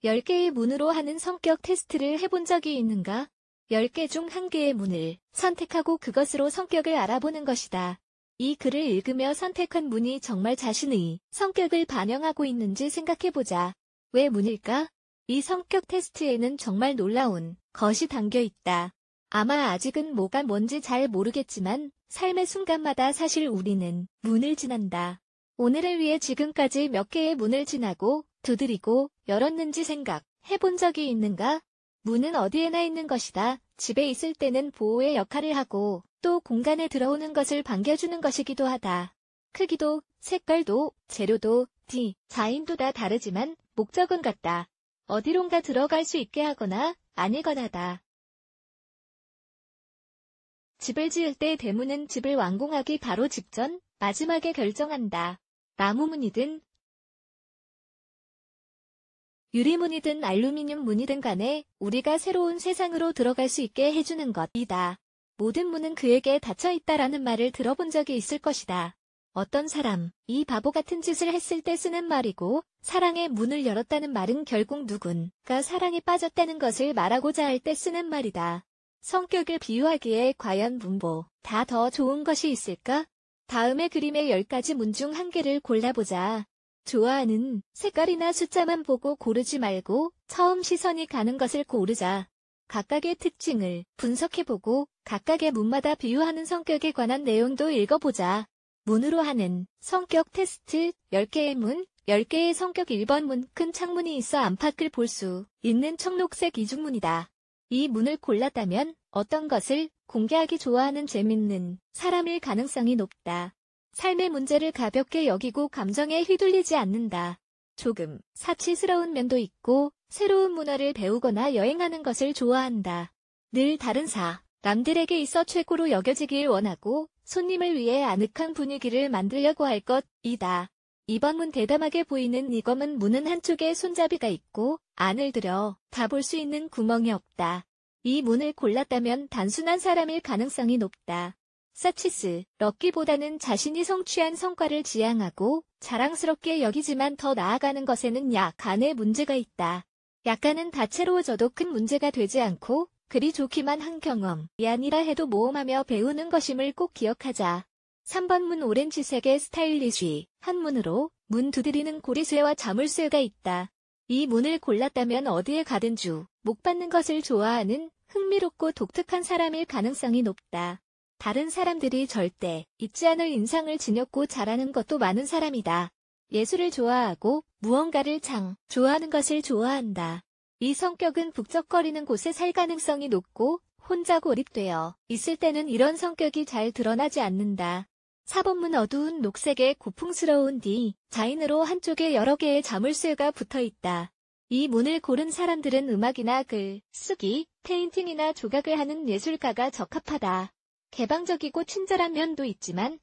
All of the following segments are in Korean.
10개의 문으로 하는 성격 테스트를 해본 적이 있는가? 10개 중 1개의 문을 선택하고 그것으로 성격을 알아보는 것이다. 이 글을 읽으며 선택한 문이 정말 자신의 성격을 반영하고 있는지 생각해보자. 왜 문일까? 이 성격 테스트에는 정말 놀라운 것이 담겨 있다. 아마 아직은 뭐가 뭔지 잘 모르겠지만 삶의 순간마다 사실 우리는 문을 지난다. 오늘을 위해 지금까지 몇 개의 문을 지나고 두드리고 열었는지 생각해본 적이 있는가? 문은 어디에나 있는 것이다. 집에 있을 때는 보호의 역할을 하고 또 공간에 들어오는 것을 반겨주는 것이기도 하다. 크기도, 색깔도, 재료도, 디자인도 다 다르지만 목적은 같다. 어디론가 들어갈 수 있게 하거나 아니거나다. 집을 지을 때 대문은 집을 완공하기 바로 직전, 마지막에 결정한다. 나무문이든 유리문이든 알루미늄 문이든 간에 우리가 새로운 세상으로 들어갈 수 있게 해주는 것이다. 모든 문은 그에게 닫혀있다라는 말을 들어본 적이 있을 것이다. 어떤 사람, 이 바보 같은 짓을 했을 때 쓰는 말이고 사랑의 문을 열었다는 말은 결국 누군가 사랑에 빠졌다는 것을 말하고자 할 때 쓰는 말이다. 성격을 비유하기에 과연 문보다 더 좋은 것이 있을까? 다음의 그림의 10가지 문 중 1개를 골라보자. 좋아하는 색깔이나 숫자만 보고 고르지 말고 처음 시선이 가는 것을 고르자. 각각의 특징을 분석해보고 각각의 문마다 비유하는 성격에 관한 내용도 읽어보자. 문으로 하는 성격 테스트 10개의 문, 10개의 성격 1번 문, 큰 창문이 있어 안팎을 볼 수 있는 청록색 이중문이다. 이 문을 골랐다면 어떤 것을 공개하기 좋아하는 재밌는 사람일 가능성이 높다. 삶의 문제를 가볍게 여기고 감정에 휘둘리지 않는다. 조금 사치스러운 면도 있고 새로운 문화를 배우거나 여행하는 것을 좋아한다. 늘 다른 사람들에게 있어 최고로 여겨지길 원하고 손님을 위해 아늑한 분위기를 만들려고 할 것이다. 이번 문 대담하게 보이는 이 검은 문은 한쪽에 손잡이가 있고 안을 들여 다 볼 수 있는 구멍이 없다. 이 문을 골랐다면 단순한 사람일 가능성이 높다. 사치스, 럭키보다는 자신이 성취한 성과를 지향하고 자랑스럽게 여기지만 더 나아가는 것에는 약간의 문제가 있다. 약간은 다채로워져도 큰 문제가 되지 않고 그리 좋기만 한 경험이 아니라 해도 모험하며 배우는 것임을 꼭 기억하자. 3번 문 오렌지색의 스타일리쉬한 문으로 문 두드리는 고리쇠와 자물쇠가 있다. 이 문을 골랐다면 어디에 가든 주목받는 것을 좋아하는 흥미롭고 독특한 사람일 가능성이 높다. 다른 사람들이 절대 잊지 않을 인상을 지녔고 잘하는 것도 많은 사람이다. 예술을 좋아하고 무언가를 좋아하는 것을 좋아한다. 이 성격은 북적거리는 곳에 살 가능성이 높고 혼자 고립되어 있을 때는 이런 성격이 잘 드러나지 않는다. 4번 문 어두운 녹색의 고풍스러운 디자인으로 한쪽에 여러 개의 자물쇠가 붙어있다. 이 문을 고른 사람들은 음악이나 글 쓰기, 페인팅이나 조각을 하는 예술가가 적합하다. 개방적이고 친절한 면도 있지만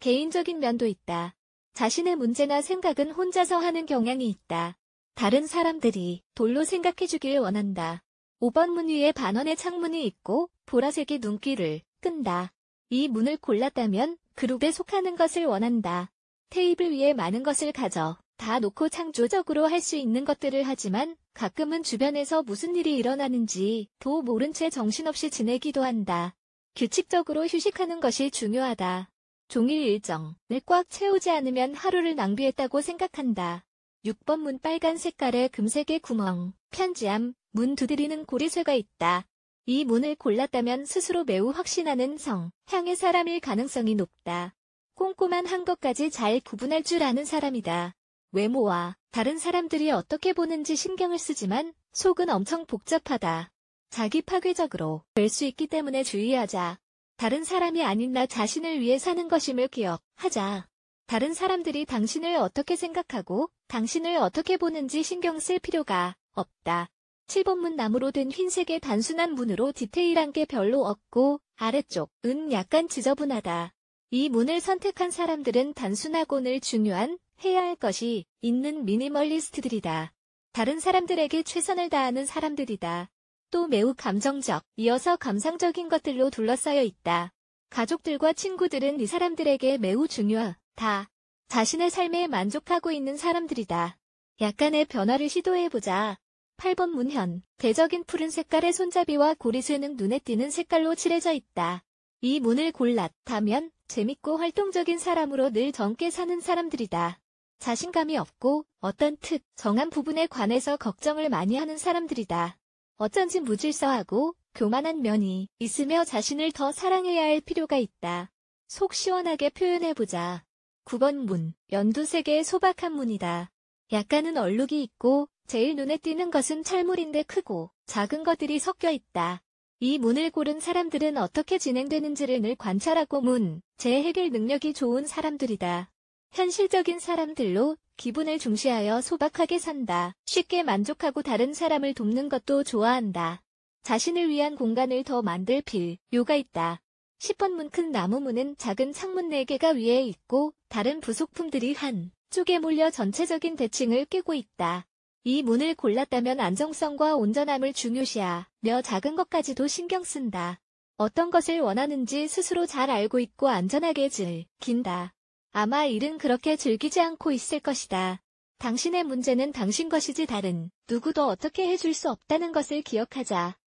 개인적인 면도 있다. 자신의 문제나 생각은 혼자서 하는 경향이 있다. 다른 사람들이 돌로 생각해주길 원한다. 5번 문 위에 반원의 창문이 있고 보라색이 눈길을 끈다. 이 문을 골랐다면 그룹에 속하는 것을 원한다. 테이블 위에 많은 것을 가져 다 놓고 창조적으로 할 수 있는 것들을 하지만 가끔은 주변에서 무슨 일이 일어나는지도 모른 채 정신없이 지내기도 한다. 규칙적으로 휴식하는 것이 중요하다. 종일 일정을 꽉 채우지 않으면 하루를 낭비했다고 생각한다. 6번 문 빨간 색깔의 금색의 구멍, 편지함, 문 두드리는 고리쇠가 있다. 이 문을 골랐다면 스스로 매우 확신하는 성향의 사람일 가능성이 높다. 꼼꼼한 한 것까지 잘 구분할 줄 아는 사람이다. 외모와 다른 사람들이 어떻게 보는지 신경을 쓰지만 속은 엄청 복잡하다. 자기 파괴적으로 될 수 있기 때문에 주의하자. 다른 사람이 아닌 나 자신을 위해 사는 것임을 기억하자. 다른 사람들이 당신을 어떻게 생각하고 당신을 어떻게 보는지 신경 쓸 필요가 없다. 7번 문 나무로 된 흰색의 단순한 문으로 디테일한 게 별로 없고 아래쪽은 약간 지저분하다. 이 문을 선택한 사람들은 단순하고 늘 중요한 해야 할 것이 있는 미니멀리스트들이다. 다른 사람들에게 최선을 다하는 사람들이다. 또 매우 감정적, 이어서 감상적인 것들로 둘러싸여 있다. 가족들과 친구들은 이 사람들에게 매우 중요하다. 자신의 삶에 만족하고 있는 사람들이다. 약간의 변화를 시도해보자. 8번 문현. 대적인 푸른 색깔의 손잡이와 고리쇠는 눈에 띄는 색깔로 칠해져 있다. 이 문을 골랐다면 재밌고 활동적인 사람으로 늘 젊게 사는 사람들이다. 자신감이 없고 어떤 정한 부분에 관해서 걱정을 많이 하는 사람들이다. 어쩐지 무질서하고 교만한 면이 있으며 자신을 더 사랑해야 할 필요가 있다. 속 시원하게 표현해보자. 9번 문. 연두색의 소박한 문이다. 약간은 얼룩이 있고 제일 눈에 띄는 것은 철물인데 크고 작은 것들이 섞여 있다. 이 문을 고른 사람들은 어떻게 진행되는지를 늘 관찰하고 문제 해결 능력이 좋은 사람들이다. 현실적인 사람들로 기분을 중시하여 소박하게 산다. 쉽게 만족하고 다른 사람을 돕는 것도 좋아한다. 자신을 위한 공간을 더 만들 필요가 있다. 10번 문. 큰 나무 문은 작은 창문 4개가 위에 있고 다른 부속품들이 한 쪽에 몰려 전체적인 대칭을 깨고 있다. 이 문을 골랐다면 안정성과 온전함을 중요시하며 작은 것까지도 신경 쓴다. 어떤 것을 원하는지 스스로 잘 알고 있고 안전하게 즐긴다. 아마 일은 그렇게 즐기지 않고 있을 것이다. 당신의 문제는 당신 것이지 다른 누구도 어떻게 해줄 수 없다는 것을 기억하자.